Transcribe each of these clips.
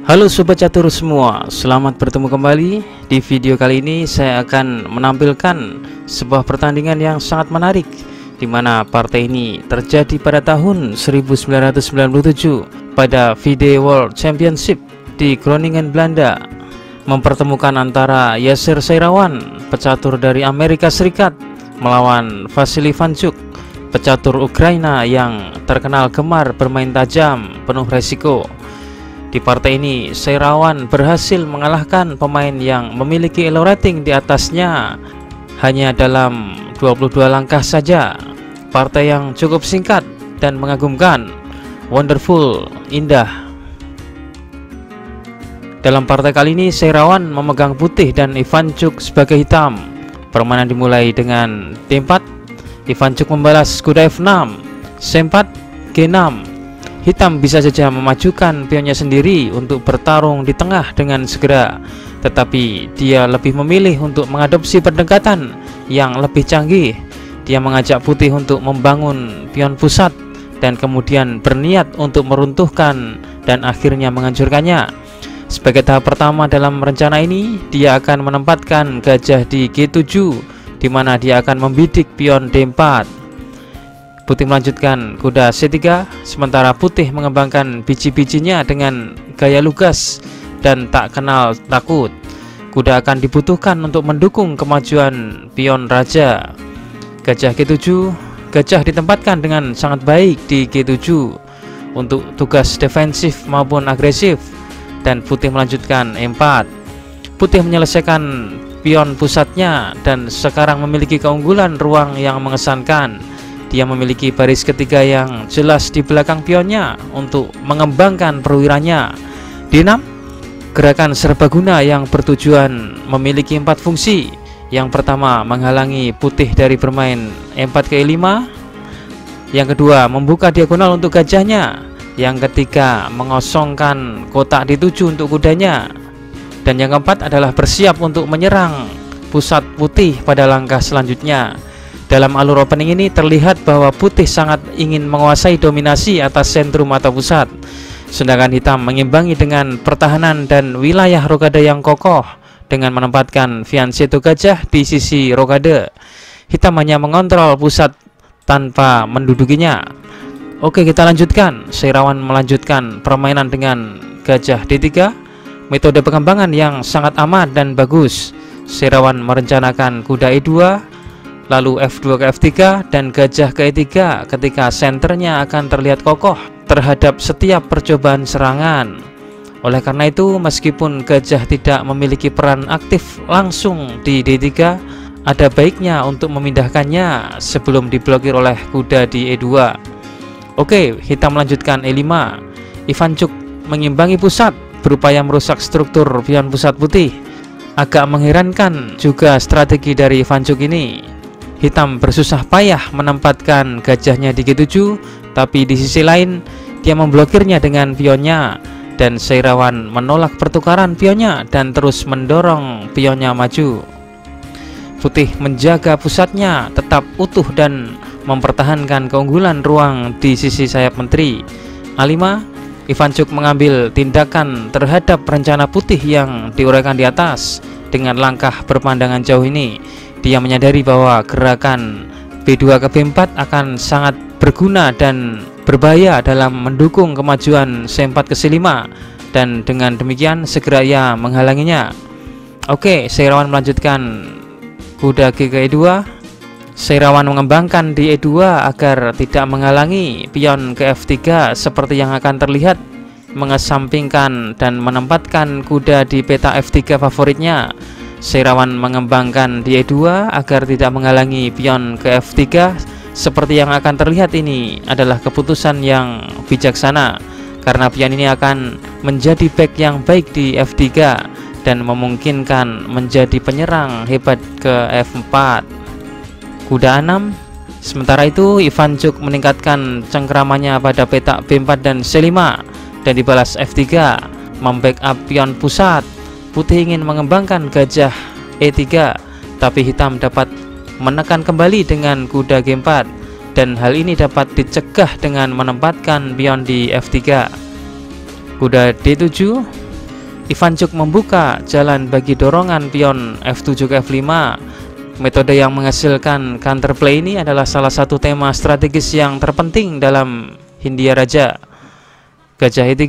Halo Sobat Catur semua, selamat bertemu kembali. Di video kali ini saya akan menampilkan sebuah pertandingan yang sangat menarik, di mana partai ini terjadi pada tahun 1997 pada FIDE World Championship di Groningen, Belanda, mempertemukan antara Yasser Seirawan, pecatur dari Amerika Serikat, melawan Vasily Ivanchuk, pecatur Ukraina yang terkenal gemar bermain tajam penuh resiko. Di partai ini, Seirawan berhasil mengalahkan pemain yang memiliki elo rating di atasnya hanya dalam 22 langkah saja. Partai yang cukup singkat dan mengagumkan, wonderful, indah. Dalam partai kali ini, Seirawan memegang putih dan Ivanchuk sebagai hitam. Permainan dimulai dengan D4, Ivanchuk membalas kuda F6, C4, G6. Hitam bisa saja memajukan pionnya sendiri untuk bertarung di tengah dengan segera, tetapi dia lebih memilih untuk mengadopsi pendekatan yang lebih canggih. Dia mengajak putih untuk membangun pion pusat dan kemudian berniat untuk meruntuhkan dan akhirnya menghancurkannya. Sebagai tahap pertama dalam rencana ini, dia akan menempatkan gajah di G7, di mana dia akan membidik pion D4. Putih melanjutkan kuda C3, sementara putih mengembangkan biji-bijinya dengan gaya lugas dan tak kenal takut. Kuda akan dibutuhkan untuk mendukung kemajuan pion raja. Gajah G7, gajah ditempatkan dengan sangat baik di G7 untuk tugas defensif maupun agresif, dan putih melanjutkan E4. Putih menyelesaikan pion pusatnya dan sekarang memiliki keunggulan ruang yang mengesankan. Dia memiliki baris ketiga yang jelas di belakang pionnya untuk mengembangkan perwiranya. D6, gerakan serbaguna yang bertujuan memiliki 4 fungsi. Yang pertama, menghalangi putih dari bermain E4 ke E5. Yang kedua, membuka diagonal untuk gajahnya. Yang ketiga, mengosongkan kotak D7 untuk kudanya. Dan yang keempat adalah bersiap untuk menyerang pusat putih pada langkah selanjutnya. Dalam alur opening ini terlihat bahwa putih sangat ingin menguasai dominasi atas sentrum atau pusat, sedangkan hitam mengimbangi dengan pertahanan dan wilayah rokade yang kokoh dengan menempatkan fianchetto gajah di sisi rokade. Hitam hanya mengontrol pusat tanpa mendudukinya. Oke, kita lanjutkan. Seirawan melanjutkan permainan dengan gajah D3, metode pengembangan yang sangat aman dan bagus. Seirawan merencanakan kuda E2, lalu F2 ke F3 dan gajah ke E3 ketika senternya akan terlihat kokoh terhadap setiap percobaan serangan. Oleh karena itu, meskipun gajah tidak memiliki peran aktif langsung di D3, ada baiknya untuk memindahkannya sebelum diblokir oleh kuda di E2. Oke, hitam melanjutkan E5. Ivanchuk mengimbangi pusat, berupaya merusak struktur pion pusat putih. Agak mengherankan juga strategi dari Ivanchuk ini. Hitam bersusah payah menempatkan gajahnya di G7, tapi di sisi lain dia memblokirnya dengan pionnya, dan Seirawan menolak pertukaran pionnya dan terus mendorong pionnya maju. Putih menjaga pusatnya tetap utuh dan mempertahankan keunggulan ruang di sisi sayap menteri. A5, Ivanchuk mengambil tindakan terhadap rencana putih yang diuraikan di atas. Dengan langkah berpandangan jauh ini, dia menyadari bahwa gerakan B2 ke B4 akan sangat berguna dan berbahaya dalam mendukung kemajuan C4 ke C5, dan dengan demikian segera ia menghalanginya. Oke, Seirawan melanjutkan kuda G ke E2. Seirawan mengembangkan di E2 agar tidak menghalangi pion ke F3 seperti yang akan terlihat, mengesampingkan dan menempatkan kuda di peta F3 favoritnya. Seirawan mengembangkan di E2 agar tidak menghalangi pion ke F3. Seperti yang akan terlihat, ini adalah keputusan yang bijaksana karena pion ini akan menjadi back yang baik di F3 dan memungkinkan menjadi penyerang hebat ke F4. Kuda A6. Sementara itu, Ivanchuk meningkatkan cengkeramannya pada petak B4 dan C5 dan dibalas F3, membackup pion pusat. Putih ingin mengembangkan gajah E3, tapi hitam dapat menekan kembali dengan kuda G4, dan hal ini dapat dicegah dengan menempatkan pion di F3. Kuda D7, Ivanchuk membuka jalan bagi dorongan pion F7 ke F5. Metode yang menghasilkan counterplay ini adalah salah satu tema strategis yang terpenting dalam Hindia Raja. Gajah E3,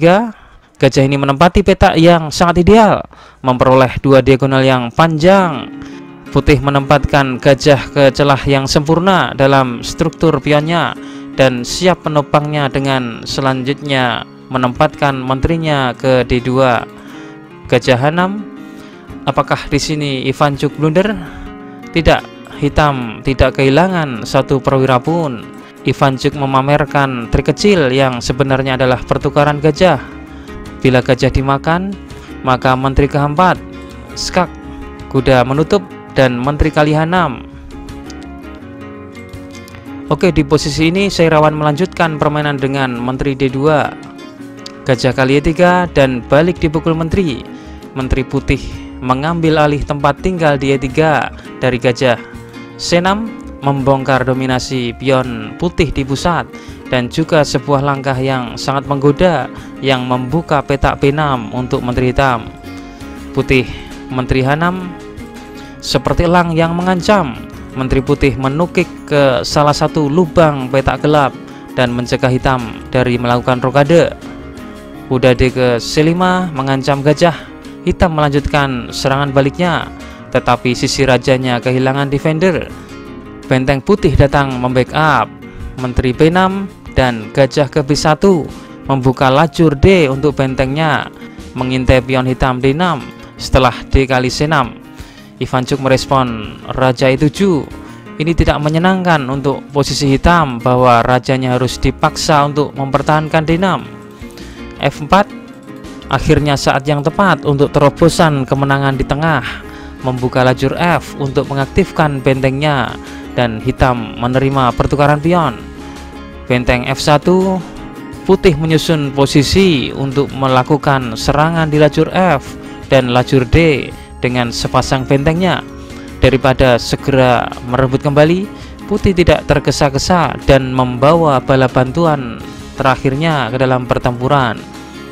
gajah ini menempati petak yang sangat ideal, memperoleh dua diagonal yang panjang. Putih menempatkan gajah ke celah yang sempurna dalam struktur pionnya dan siap menopangnya dengan selanjutnya menempatkan menterinya ke D2. Gajah H6. Apakah di sini Ivanchuk blunder? Tidak, hitam tidak kehilangan satu perwira pun. Ivanchuk memamerkan trik kecil yang sebenarnya adalah pertukaran gajah. Bila gajah dimakan, maka menteri keempat, skak, kuda menutup, dan menteri kali H6. Oke, di posisi ini Seirawan melanjutkan permainan dengan menteri D2. Gajah kali E3 dan balik dipukul menteri. Menteri putih mengambil alih tempat tinggal di E3 dari gajah. C6 membongkar dominasi pion putih di pusat dan juga sebuah langkah yang sangat menggoda yang membuka petak B6 untuk menteri hitam. Putih menteri H6 seperti elang yang mengancam. Menteri putih menukik ke salah satu lubang petak gelap dan mencegah hitam dari melakukan rokade. Kuda D ke C5 mengancam gajah. Hitam melanjutkan serangan baliknya, tetapi sisi rajanya kehilangan defender. Benteng putih datang membackup. Menteri B6 dan gajah ke B1 membuka lajur D untuk bentengnya, mengintai pion hitam D6 setelah D kali C6. Ivanchuk merespon raja E7. Ini tidak menyenangkan untuk posisi hitam bahwa rajanya harus dipaksa untuk mempertahankan D6. F4. Akhirnya saat yang tepat untuk terobosan kemenangan di tengah, membuka lajur F untuk mengaktifkan bentengnya dan hitam menerima pertukaran pion. Benteng F1, putih menyusun posisi untuk melakukan serangan di lajur F dan lajur D dengan sepasang bentengnya. Daripada segera merebut kembali, putih tidak tergesa-gesa dan membawa bala bantuan terakhirnya ke dalam pertempuran.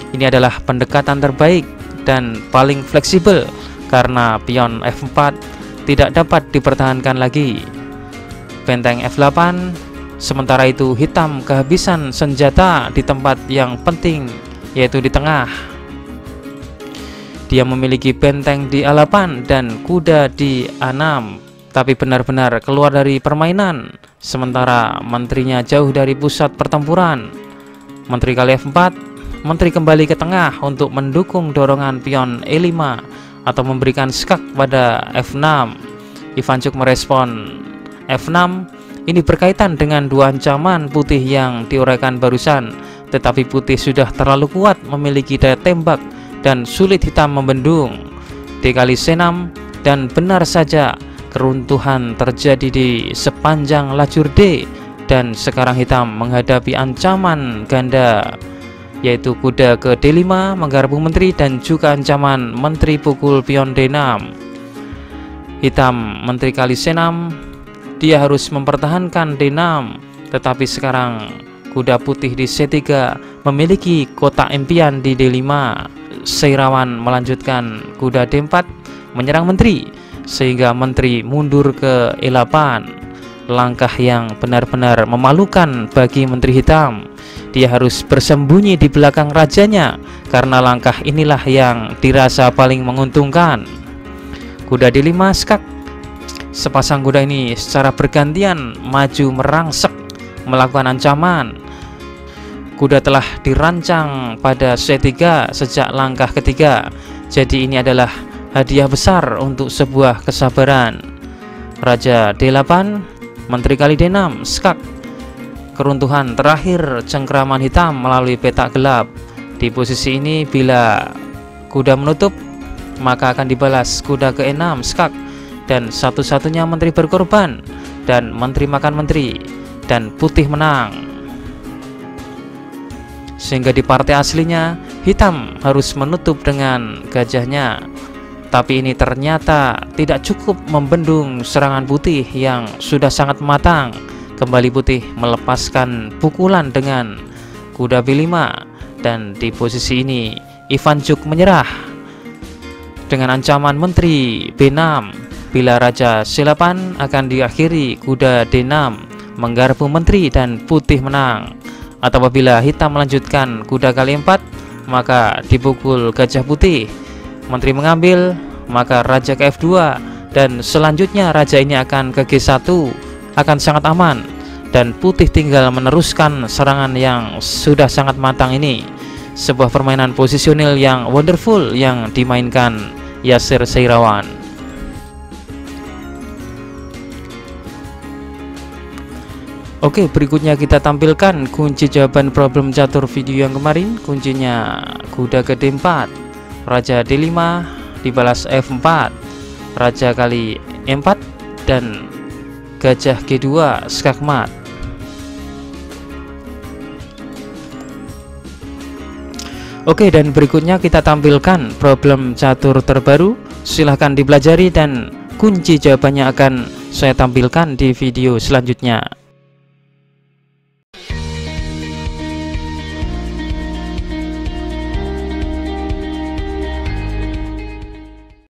Ini adalah pendekatan terbaik dan paling fleksibel karena pion F4 tidak dapat dipertahankan lagi. Benteng F8. Sementara itu hitam kehabisan senjata di tempat yang penting, yaitu di tengah. Dia memiliki benteng di A8 dan kuda di A6, tapi benar-benar keluar dari permainan, sementara menterinya jauh dari pusat pertempuran. Menteri kali F4. Menteri kembali ke tengah untuk mendukung dorongan pion E5 atau memberikan skak pada F6. Ivanchuk merespon F6. Ini berkaitan dengan dua ancaman putih yang diuraikan barusan, tetapi putih sudah terlalu kuat memiliki daya tembak dan sulit hitam membendung. D kali C6 dan benar saja keruntuhan terjadi di sepanjang lajur D dan sekarang hitam menghadapi ancaman ganda, yaitu kuda ke D5 menggarpu menteri dan juga ancaman menteri pukul pion D6. Hitam menteri kali C6, dia harus mempertahankan D6, tetapi sekarang kuda putih di C3 memiliki kotak impian di D5. Seirawan melanjutkan kuda D4 menyerang menteri sehingga menteri mundur ke E8. Langkah yang benar-benar memalukan bagi menteri hitam. Dia harus bersembunyi di belakang rajanya karena langkah inilah yang dirasa paling menguntungkan. Kuda D5 skak. Sepasang kuda ini secara bergantian maju merangsek melakukan ancaman. Kuda telah dirancang pada C3 sejak langkah ketiga. Jadi ini adalah hadiah besar untuk sebuah kesabaran. Raja D8, menteri kali D6 skak. Keruntuhan terakhir cengkraman hitam melalui petak gelap. Di posisi ini bila kuda menutup, maka akan dibalas kuda ke E6 skak dan satu-satunya menteri berkorban dan menteri makan menteri dan putih menang. Sehingga di partai aslinya hitam harus menutup dengan gajahnya. Tapi ini ternyata tidak cukup membendung serangan putih yang sudah sangat matang. Kembali putih melepaskan pukulan dengan kuda B5 dan di posisi ini Ivanchuk menyerah. dengan ancaman menteri B6. Bila raja C8 akan diakhiri kuda D6 menggarpu menteri dan putih menang. Atau apabila hitam melanjutkan kuda kali 4, maka dipukul gajah putih. Menteri mengambil, maka raja ke F2, dan selanjutnya raja ini akan ke G1, akan sangat aman, dan putih tinggal meneruskan serangan yang sudah sangat matang ini. Sebuah permainan posisional yang wonderful yang dimainkan Yasir Seirawan. Oke, berikutnya kita tampilkan kunci jawaban problem catur video yang kemarin. Kuncinya kuda ke D4, raja D5 dibalas F4, raja kali E4, dan gajah G2 skakmat. Oke, dan berikutnya kita tampilkan problem catur terbaru. Silahkan dipelajari dan kunci jawabannya akan saya tampilkan di video selanjutnya.